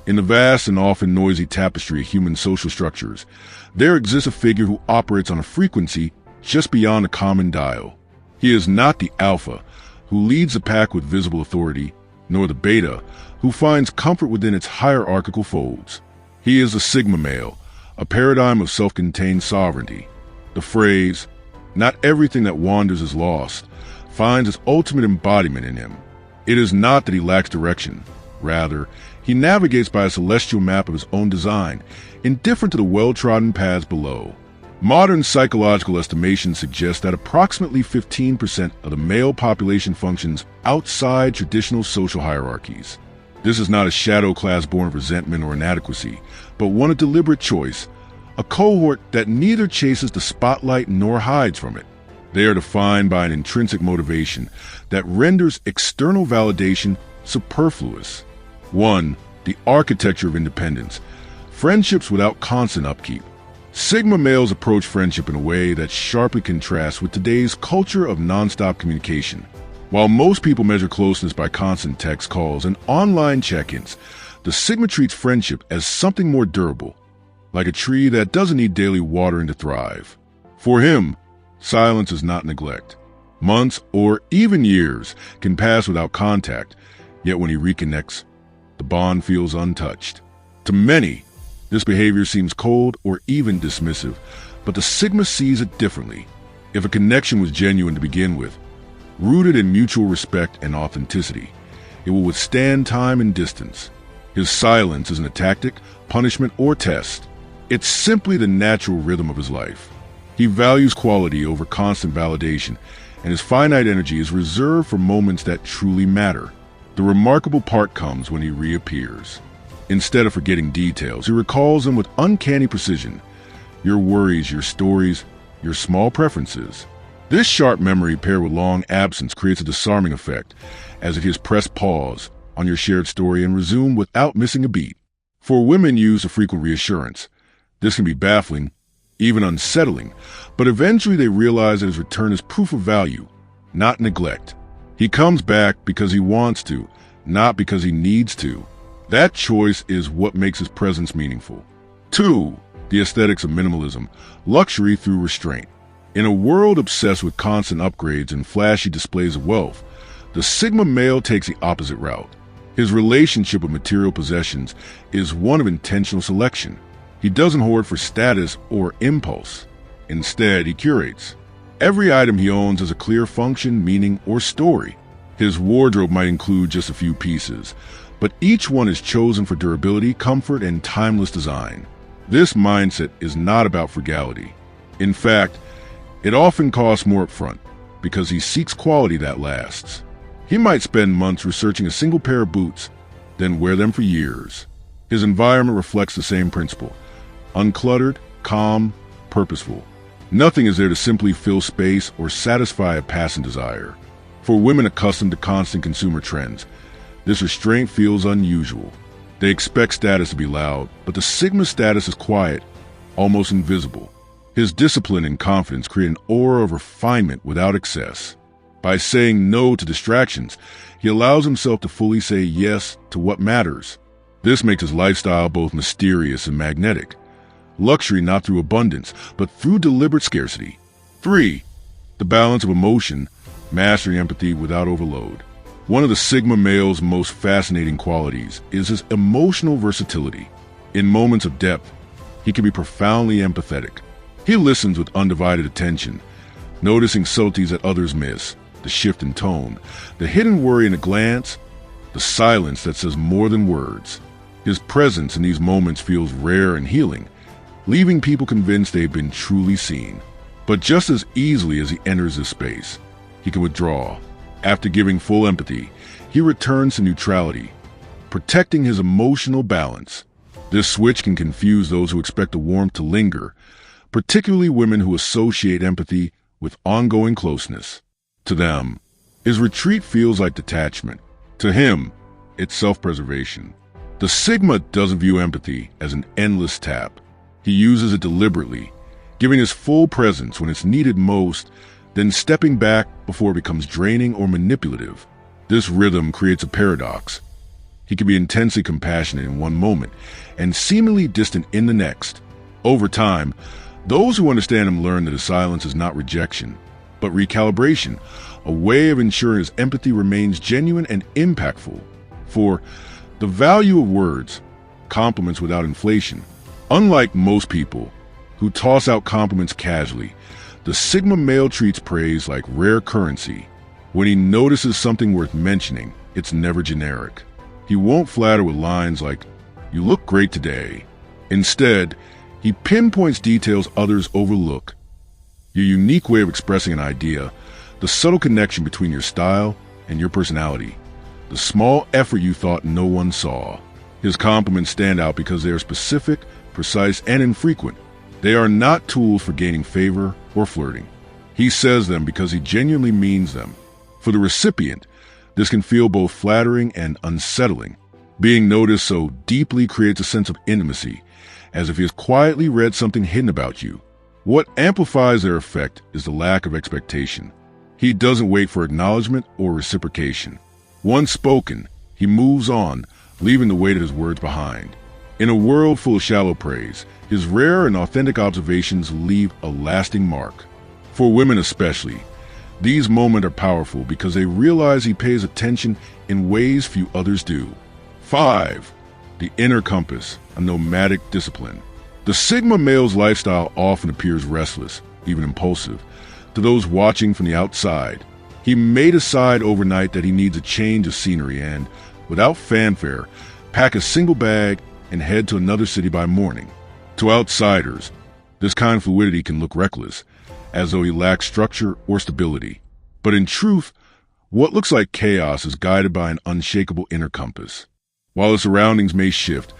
In the vast and often noisy tapestry of human social structures, there exists a figure who operates on a frequency just beyond the common dial. He is not the alpha, who leads the pack with visible authority, nor the beta, who finds comfort within its hierarchical folds. He is the sigma male, a paradigm of self-contained sovereignty. The phrase, "not everything that wanders is lost," finds its ultimate embodiment in him. It is not that he lacks direction. Rather, he navigates by a celestial map of his own design, indifferent to the well-trodden paths below. Modern psychological estimations suggest that approximately 15% of the male population functions outside traditional social hierarchies. This is not a shadow class born of resentment or inadequacy, but one of deliberate choice, a cohort that neither chases the spotlight nor hides from it. They are defined by an intrinsic motivation that renders external validation superfluous. 1. The architecture of independence. Friendships without constant upkeep. Sigma males approach friendship in a way that sharply contrasts with today's culture of nonstop communication. While most people measure closeness by constant text calls and online check-ins, the Sigma treats friendship as something more durable, like a tree that doesn't need daily watering to thrive. For him, silence is not neglect. Months or even years can pass without contact, yet when he reconnects, the bond feels untouched. To many, this behavior seems cold or even dismissive, but the Sigma sees it differently. If a connection was genuine to begin with, rooted in mutual respect and authenticity, it will withstand time and distance. His silence isn't a tactic, punishment, or test. It's simply the natural rhythm of his life. He values quality over constant validation, and his finite energy is reserved for moments that truly matter. The remarkable part comes when he reappears. Instead of forgetting details, he recalls them with uncanny precision. Your worries, your stories, your small preferences. This sharp memory paired with long absence creates a disarming effect, as if he has pressed pause on your shared story and resumed without missing a beat. For women used to frequent reassurance, this can be baffling, even unsettling, but eventually they realize that his return is proof of value, not neglect. He comes back because he wants to, not because he needs to. That choice is what makes his presence meaningful. 2. The aesthetics of minimalism, luxury through restraint. In a world obsessed with constant upgrades and flashy displays of wealth, the Sigma male takes the opposite route. His relationship with material possessions is one of intentional selection. He doesn't hoard for status or impulse. Instead, he curates. Every item he owns has a clear function, meaning, or story. His wardrobe might include just a few pieces, but each one is chosen for durability, comfort, and timeless design. This mindset is not about frugality. In fact, it often costs more upfront because he seeks quality that lasts. He might spend months researching a single pair of boots, then wear them for years. His environment reflects the same principle. Uncluttered, calm, purposeful. Nothing is there to simply fill space or satisfy a passing desire. For women accustomed to constant consumer trends, this restraint feels unusual. They expect status to be loud, but the Sigma status is quiet, almost invisible. His discipline and confidence create an aura of refinement without excess. By saying no to distractions, he allows himself to fully say yes to what matters. This makes his lifestyle both mysterious and magnetic. Luxury not through abundance, but through deliberate scarcity. 3. The balance of emotion, mastering empathy without overload. One of the Sigma male's most fascinating qualities is his emotional versatility. In moments of depth, he can be profoundly empathetic. He listens with undivided attention, noticing subtleties that others miss, the shift in tone, the hidden worry in a glance, the silence that says more than words. His presence in these moments feels rare and healing, leaving people convinced they've been truly seen. But just as easily as he enters this space, he can withdraw. After giving full empathy, he returns to neutrality, protecting his emotional balance. This switch can confuse those who expect the warmth to linger, particularly women who associate empathy with ongoing closeness. To them, his retreat feels like detachment. To him, it's self-preservation. The Sigma doesn't view empathy as an endless tap. He uses it deliberately, giving his full presence when it's needed most, then stepping back before it becomes draining or manipulative. This rhythm creates a paradox. He can be intensely compassionate in one moment and seemingly distant in the next. Over time, those who understand him learn that his silence is not rejection, but recalibration, a way of ensuring his empathy remains genuine and impactful. For the value of words, compliments without inflation. Unlike most people who toss out compliments casually, the Sigma male treats praise like rare currency. When he notices something worth mentioning, it's never generic. He won't flatter with lines like, "You look great today." Instead, he pinpoints details others overlook. Your unique way of expressing an idea, the subtle connection between your style and your personality, the small effort you thought no one saw. His compliments stand out because they are specific, precise, and infrequent. They are not tools for gaining favor or flirting. He says them because he genuinely means them. For the recipient, this can feel both flattering and unsettling. Being noticed so deeply creates a sense of intimacy, as if he has quietly read something hidden about you. What amplifies their effect is the lack of expectation. He doesn't wait for acknowledgement or reciprocation. Once spoken, he moves on, leaving the weight of his words behind. In a world full of shallow praise, his rare and authentic observations leave a lasting mark. For women especially, these moments are powerful because they realize he pays attention in ways few others do. 5. The inner compass, a nomadic discipline. The Sigma male's lifestyle often appears restless, even impulsive, to those watching from the outside. He may decide overnight that he needs a change of scenery and, without fanfare, pack a single bag and head to another city by morning. To outsiders, this kind of fluidity can look reckless, as though he lacks structure or stability. But in truth, what looks like chaos is guided by an unshakable inner compass. While his surroundings may shift,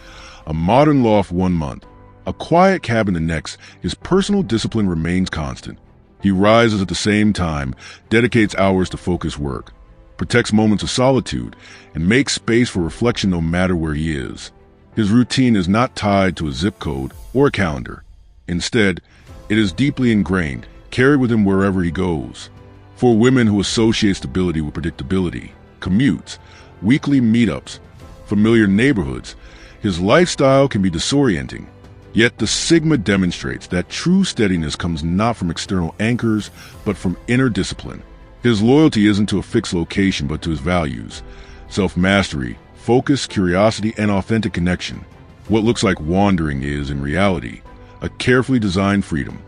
a modern loft one month, a quiet cabin the next, his personal discipline remains constant. He rises at the same time, dedicates hours to focused work, protects moments of solitude, and makes space for reflection no matter where he is. His routine is not tied to a zip code or a calendar. Instead, it is deeply ingrained, carried with him wherever he goes. For women who associate stability with predictability, commutes, weekly meetups, familiar neighborhoods, his lifestyle can be disorienting. Yet the Sigma demonstrates that true steadiness comes not from external anchors, but from inner discipline. His loyalty isn't to a fixed location, but to his values: self-mastery, focus, curiosity, and authentic connection. What looks like wandering is, in reality, a carefully designed freedom,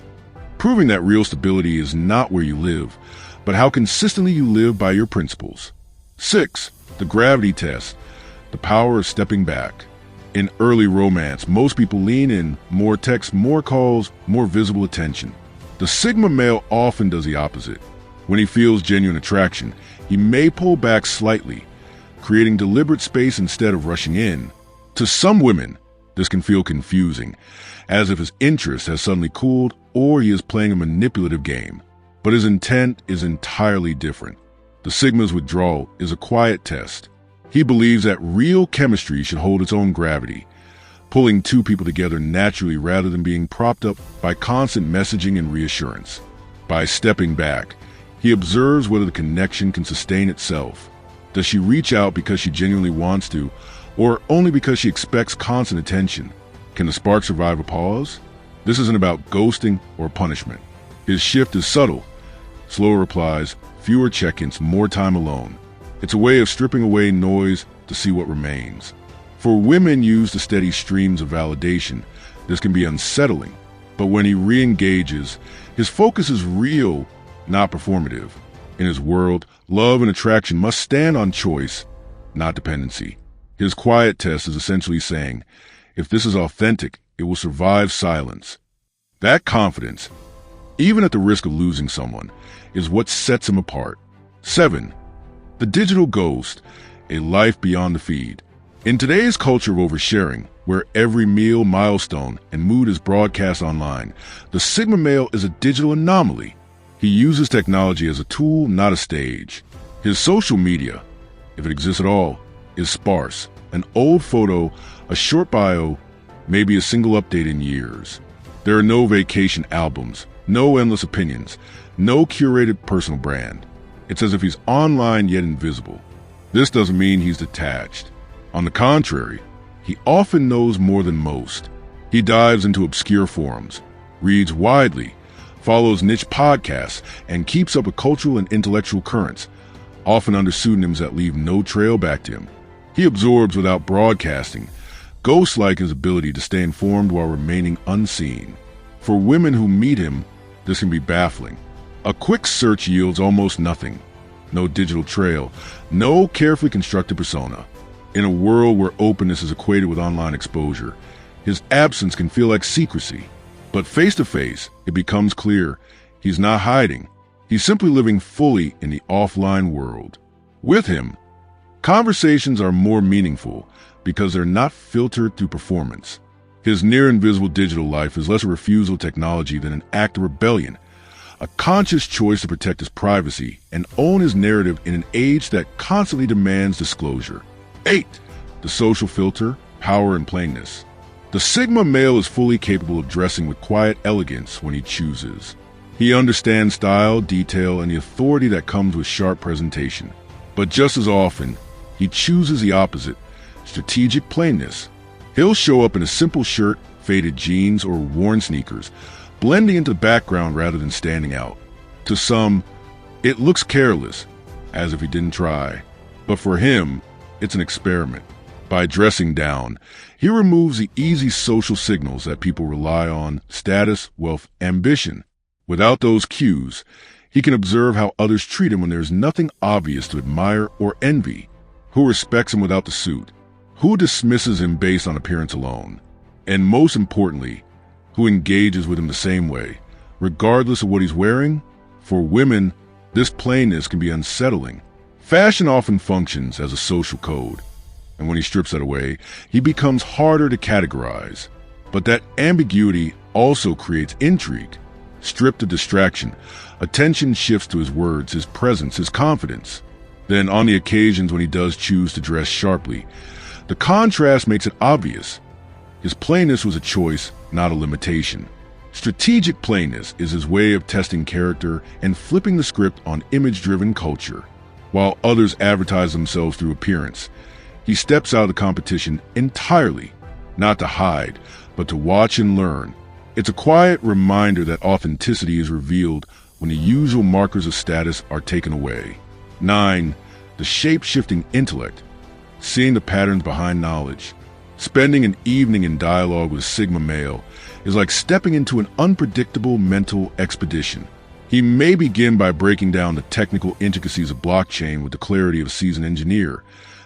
proving that real stability is not where you live, but how consistently you live by your principles. 6. The gravity test, the power of stepping back. In early romance, most people lean in, more texts, more calls, more visible attention. The Sigma male often does the opposite. When he feels genuine attraction, he may pull back slightly, creating deliberate space instead of rushing in. To some women, this can feel confusing, as if his interest has suddenly cooled or he is playing a manipulative game. But his intent is entirely different. The Sigma's withdrawal is a quiet test. He believes that real chemistry should hold its own gravity, pulling two people together naturally rather than being propped up by constant messaging and reassurance. By stepping back, he observes whether the connection can sustain itself. Does she reach out because she genuinely wants to, or only because she expects constant attention? Can the spark survive a pause? This isn't about ghosting or punishment. His shift is subtle. Slower replies, fewer check-ins, more time alone. It's a way of stripping away noise to see what remains. For women used to steady streams of validation, this can be unsettling. But when he re-engages, his focus is real, not performative. In his world, love and attraction must stand on choice, not dependency. His quiet test is essentially saying, if this is authentic, it will survive silence. That confidence, even at the risk of losing someone, is what sets him apart. 7. The digital ghost, a life beyond the feed. In today's culture of oversharing, where every meal, milestone, and mood is broadcast online, the Sigma male is a digital anomaly. He uses technology as a tool, not a stage. His social media, if it exists at all, is sparse. An old photo, a short bio, maybe a single update in years. There are no vacation albums, no endless opinions, no curated personal brand. It's as if he's online yet invisible. This doesn't mean he's detached. On the contrary, he often knows more than most. He dives into obscure forums, reads widely, follows niche podcasts, and keeps up with cultural and intellectual currents, often under pseudonyms that leave no trail back to him. He absorbs without broadcasting, ghost-like his ability to stay informed while remaining unseen. For women who meet him, this can be baffling. A quick search yields almost nothing. No digital trail, no carefully constructed persona. In a world where openness is equated with online exposure, his absence can feel like secrecy. But face-to-face, it becomes clear he's not hiding. He's simply living fully in the offline world. With him, conversations are more meaningful because they're not filtered through performance. His near-invisible digital life is less a refusal of technology than an act of rebellion, a conscious choice to protect his privacy and own his narrative in an age that constantly demands disclosure. 8. The social filter, power, and plainness. The Sigma male is fully capable of dressing with quiet elegance when he chooses. He understands style, detail, and the authority that comes with sharp presentation. But just as often, he chooses the opposite, strategic plainness. He'll show up in a simple shirt, faded jeans, or worn sneakers, blending into the background rather than standing out. To some, it looks careless, as if he didn't try. But for him, it's an experiment. By dressing down, he removes the easy social signals that people rely on: status, wealth, ambition. Without those cues, he can observe how others treat him when there's nothing obvious to admire or envy. Who respects him without the suit? Who dismisses him based on appearance alone? And most importantly, who engages with him the same way, regardless of what he's wearing? For women, this plainness can be unsettling. Fashion often functions as a social code, and when he strips that away, he becomes harder to categorize. But that ambiguity also creates intrigue. Stripped of distraction, attention shifts to his words, his presence, his confidence. Then, on the occasions when he does choose to dress sharply, the contrast makes it obvious. His plainness was a choice, not a limitation. Strategic plainness is his way of testing character and flipping the script on image-driven culture. While others advertise themselves through appearance, he steps out of the competition entirely, not to hide, but to watch and learn. It's a quiet reminder that authenticity is revealed when the usual markers of status are taken away. 9. The shape-shifting intellect, seeing the patterns behind knowledge. Spending an evening in dialogue with a Sigma male is like stepping into an unpredictable mental expedition. He may begin by breaking down the technical intricacies of blockchain with the clarity of a seasoned engineer,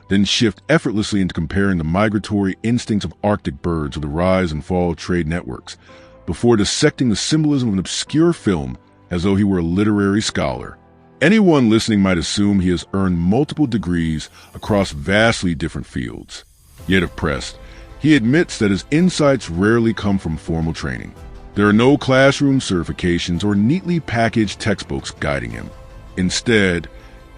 then shift effortlessly into comparing the migratory instincts of Arctic birds with the rise and fall of trade networks, before dissecting the symbolism of an obscure film as though he were a literary scholar. Anyone listening might assume he has earned multiple degrees across vastly different fields. Yet if pressed, he admits that his insights rarely come from formal training. There are no classroom certifications or neatly packaged textbooks guiding him. Instead,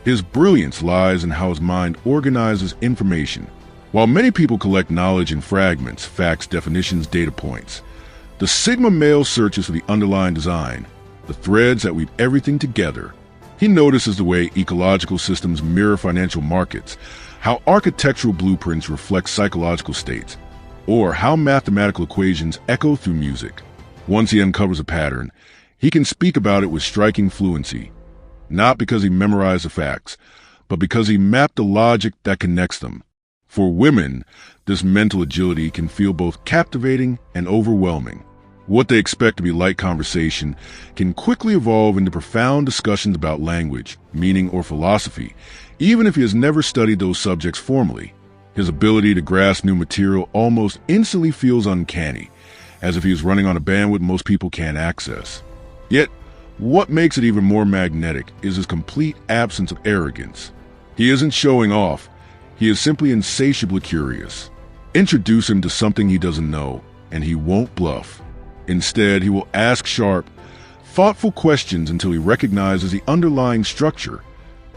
his brilliance lies in how his mind organizes information. While many people collect knowledge in fragments, facts, definitions, data points, the Sigma male searches for the underlying design, the threads that weave everything together. He notices the way ecological systems mirror financial markets, how architectural blueprints reflect psychological states, or how mathematical equations echo through music. Once he uncovers a pattern, he can speak about it with striking fluency, not because he memorized the facts, but because he mapped the logic that connects them. For women, this mental agility can feel both captivating and overwhelming. What they expect to be light conversation can quickly evolve into profound discussions about language, meaning, or philosophy, even if he has never studied those subjects formally. His ability to grasp new material almost instantly feels uncanny, as if he is running on a bandwidth most people can't access. Yet, what makes it even more magnetic is his complete absence of arrogance. He isn't showing off, he is simply insatiably curious. Introduce him to something he doesn't know, and he won't bluff. Instead, he will ask sharp, thoughtful questions until he recognizes the underlying structure,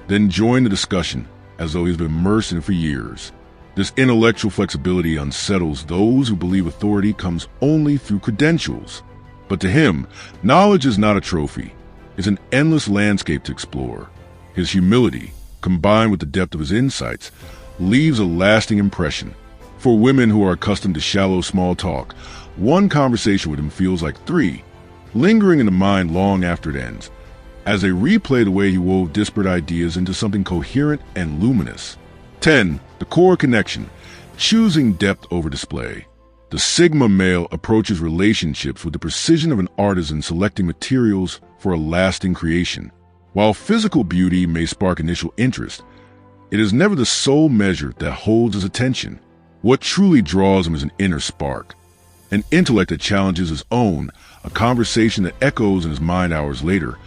then join the discussion as though he's been immersed in it for years. This intellectual flexibility unsettles those who believe authority comes only through credentials. But to him, knowledge is not a trophy. It's an endless landscape to explore. His humility, combined with the depth of his insights, leaves a lasting impression. For women who are accustomed to shallow small talk, one conversation with him feels like three, lingering in the mind long after it ends, as they replay the way he wove disparate ideas into something coherent and luminous. 10. The core connection, choosing depth over display. The Sigma male approaches relationships with the precision of an artisan selecting materials for a lasting creation. While physical beauty may spark initial interest, it is never the sole measure that holds his attention. What truly draws him is an inner spark, an intellect that challenges his own, a conversation that echoes in his mind hours later,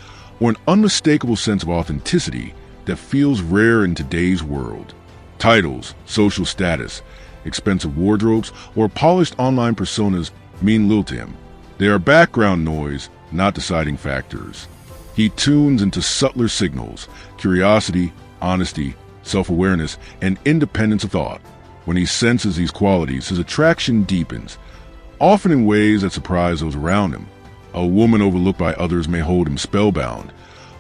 or an unmistakable sense of authenticity that feels rare in today's world. Titles, social status, expensive wardrobes, or polished online personas mean little to him. They are background noise, not deciding factors. He tunes into subtler signals, curiosity, honesty, self-awareness, and independence of thought. When he senses these qualities, his attraction deepens, often in ways that surprise those around him. A woman overlooked by others may hold him spellbound,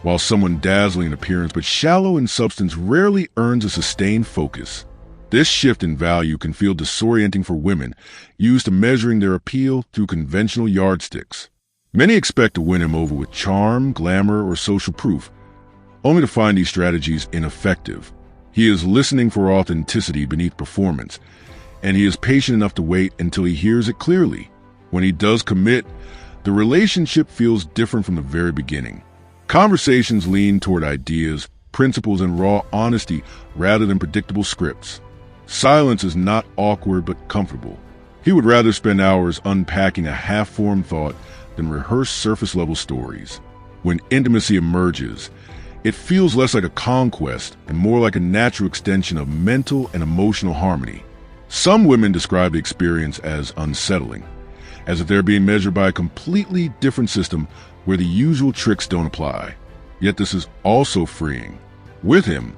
while someone dazzling in appearance but shallow in substance rarely earns a sustained focus. This shift in value can feel disorienting for women, used to measuring their appeal through conventional yardsticks. Many expect to win him over with charm, glamour, or social proof, only to find these strategies ineffective. He is listening for authenticity beneath performance, and he is patient enough to wait until he hears it clearly. When he does commit, the relationship feels different from the very beginning. Conversations lean toward ideas, principles, and raw honesty rather than predictable scripts. Silence is not awkward but comfortable. He would rather spend hours unpacking a half-formed thought than rehearse surface-level stories. When intimacy emerges, it feels less like a conquest and more like a natural extension of mental and emotional harmony. Some women describe the experience as unsettling, as if they're being measured by a completely different system where the usual tricks don't apply. Yet this is also freeing. With him,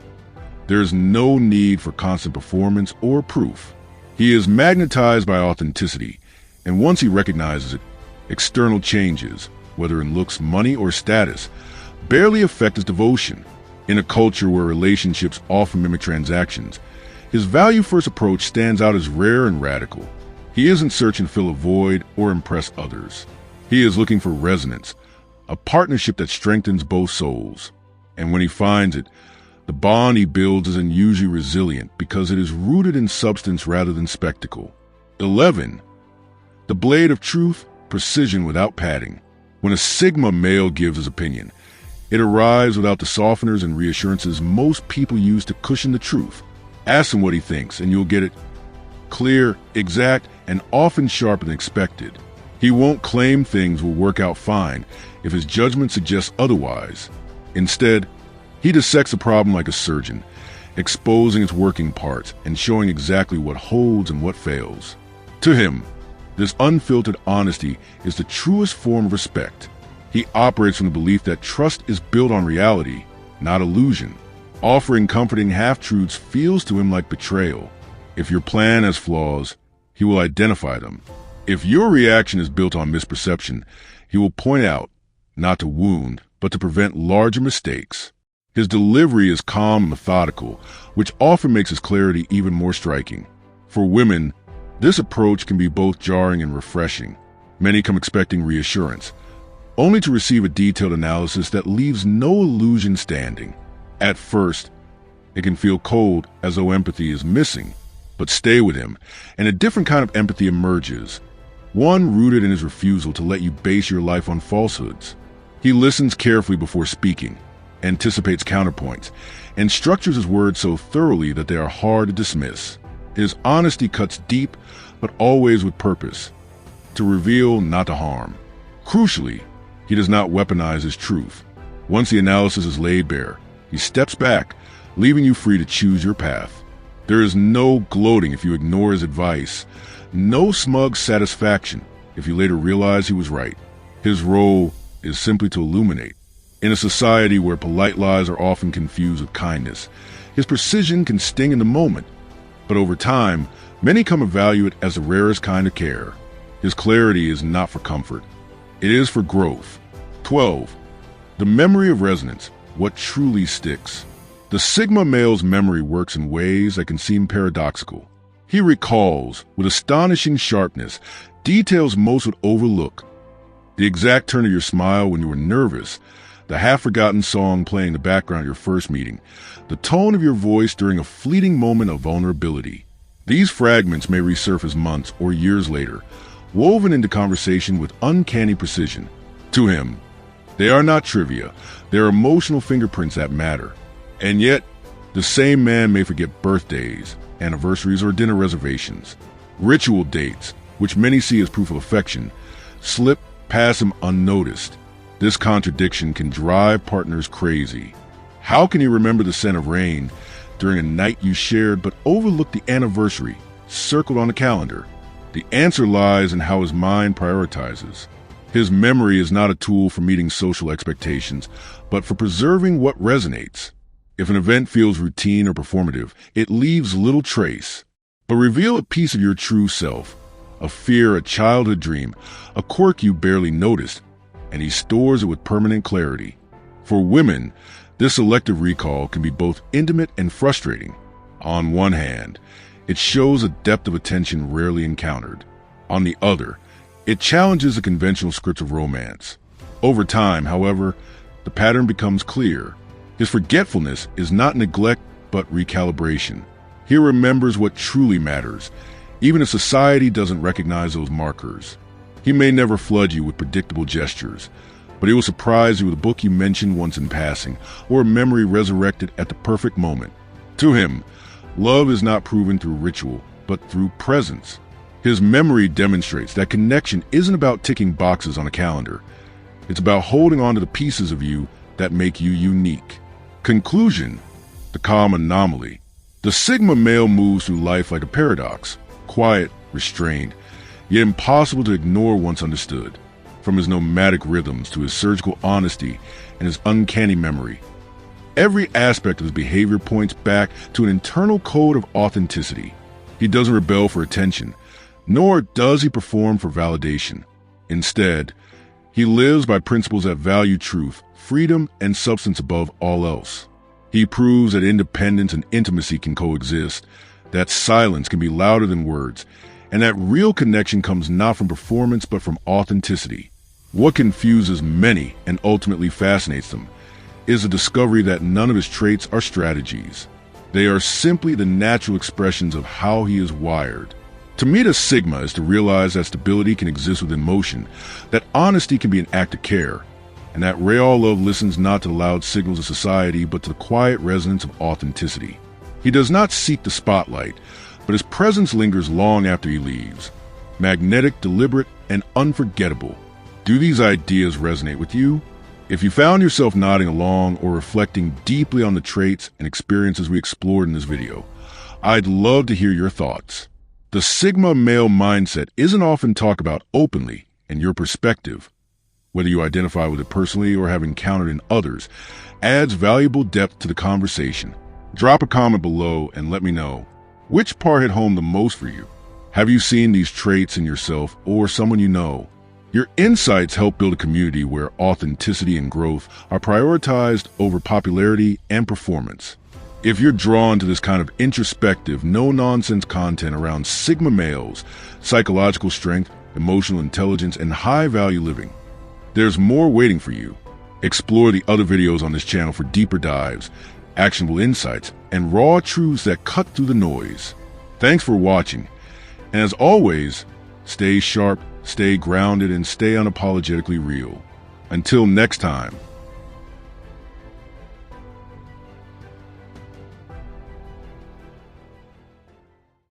there is no need for constant performance or proof. He is magnetized by authenticity, and once he recognizes it, external changes, whether in looks, money, or status, barely affect his devotion. In a culture where relationships often mimic transactions, his value-first approach stands out as rare and radical. He isn't searching to fill a void or impress others. He is looking for resonance, a partnership that strengthens both souls. And when he finds it, the bond he builds is unusually resilient because it is rooted in substance rather than spectacle. 11. The blade of truth, precision without padding. When a Sigma male gives his opinion, it arrives without the softeners and reassurances most people use to cushion the truth. Ask him what he thinks, and you'll get it clear, exact, and often sharper than expected. He won't claim things will work out fine if his judgment suggests otherwise. Instead, he dissects a problem like a surgeon, exposing its working parts and showing exactly what holds and what fails. To him, this unfiltered honesty is the truest form of respect. He operates from the belief that trust is built on reality, not illusion. Offering comforting half-truths feels to him like betrayal. If your plan has flaws, he will identify them. If your reaction is built on misperception, he will point out, not to wound, but to prevent larger mistakes. His delivery is calm and methodical, which often makes his clarity even more striking. For women, this approach can be both jarring and refreshing. Many come expecting reassurance, only to receive a detailed analysis that leaves no illusion standing. At first, it can feel cold, as though empathy is missing. But stay with him, and a different kind of empathy emerges, one rooted in his refusal to let you base your life on falsehoods. He listens carefully before speaking, anticipates counterpoints, and structures his words so thoroughly that they are hard to dismiss. His honesty cuts deep, but always with purpose, to reveal, not to harm. Crucially, he does not weaponize his truth. Once the analysis is laid bare, he steps back, leaving you free to choose your path. There is no gloating if you ignore his advice, no smug satisfaction if you later realize he was right. His role is simply to illuminate. In a society where polite lies are often confused with kindness, his precision can sting in the moment, but over time, many come to value it as the rarest kind of care. His clarity is not for comfort. It is for growth. 12. The memory of resonance, what truly sticks. The Sigma male's memory works in ways that can seem paradoxical. He recalls, with astonishing sharpness, details most would overlook. The exact turn of your smile when you were nervous, the half-forgotten song playing in the background of your first meeting, the tone of your voice during a fleeting moment of vulnerability. These fragments may resurface months or years later, woven into conversation with uncanny precision. To him, they are not trivia, they are emotional fingerprints that matter. And yet, the same man may forget birthdays, anniversaries, or dinner reservations. Ritual dates, which many see as proof of affection, slip past him unnoticed. This contradiction can drive partners crazy. How can you remember the scent of rain during a night you shared but overlook the anniversary circled on the calendar? The answer lies in how his mind prioritizes. His memory is not a tool for meeting social expectations, but for preserving what resonates. If an event feels routine or performative, it leaves little trace. But reveal a piece of your true self, a fear, a childhood dream, a quirk you barely noticed, and he stores it with permanent clarity. For women, this selective recall can be both intimate and frustrating. On one hand, it shows a depth of attention rarely encountered. On the other, it challenges the conventional scripts of romance. Over time, however, the pattern becomes clear. His forgetfulness is not neglect, but recalibration. He remembers what truly matters, even if society doesn't recognize those markers. He may never flood you with predictable gestures, but he will surprise you with a book you mentioned once in passing, or a memory resurrected at the perfect moment. To him, love is not proven through ritual, but through presence. His memory demonstrates that connection isn't about ticking boxes on a calendar. It's about holding on to the pieces of you that make you unique. Conclusion: the calm anomaly. The Sigma male moves through life like a paradox, quiet, restrained, yet impossible to ignore once understood. From his nomadic rhythms to his surgical honesty and his uncanny memory, every aspect of his behavior points back to an internal code of authenticity. He doesn't rebel for attention, nor does he perform for validation. Instead, he lives by principles that value truth, freedom, and substance above all else. He proves that independence and intimacy can coexist, that silence can be louder than words, and that real connection comes not from performance but from authenticity. What confuses many and ultimately fascinates them is the discovery that none of his traits are strategies. They are simply the natural expressions of how he is wired. To meet a Sigma is to realize that stability can exist within motion, that honesty can be an act of care, and that real love listens not to the loud signals of society but to the quiet resonance of authenticity. He does not seek the spotlight, but his presence lingers long after he leaves. Magnetic, deliberate, and unforgettable. Do these ideas resonate with you? If you found yourself nodding along or reflecting deeply on the traits and experiences we explored in this video, I'd love to hear your thoughts. The Sigma male mindset isn't often talked about openly, and your perspective, whether you identify with it personally or have encountered in others, adds valuable depth to the conversation. Drop a comment below and let me know, which part hit home the most for you? Have you seen these traits in yourself or someone you know? Your insights help build a community where authenticity and growth are prioritized over popularity and performance. If you're drawn to this kind of introspective, no-nonsense content around Sigma males, psychological strength, emotional intelligence, and high-value living, there's more waiting for you. Explore the other videos on this channel for deeper dives, actionable insights, and raw truths that cut through the noise. Thanks for watching, and as always, stay sharp, stay grounded, and stay unapologetically real. Until next time.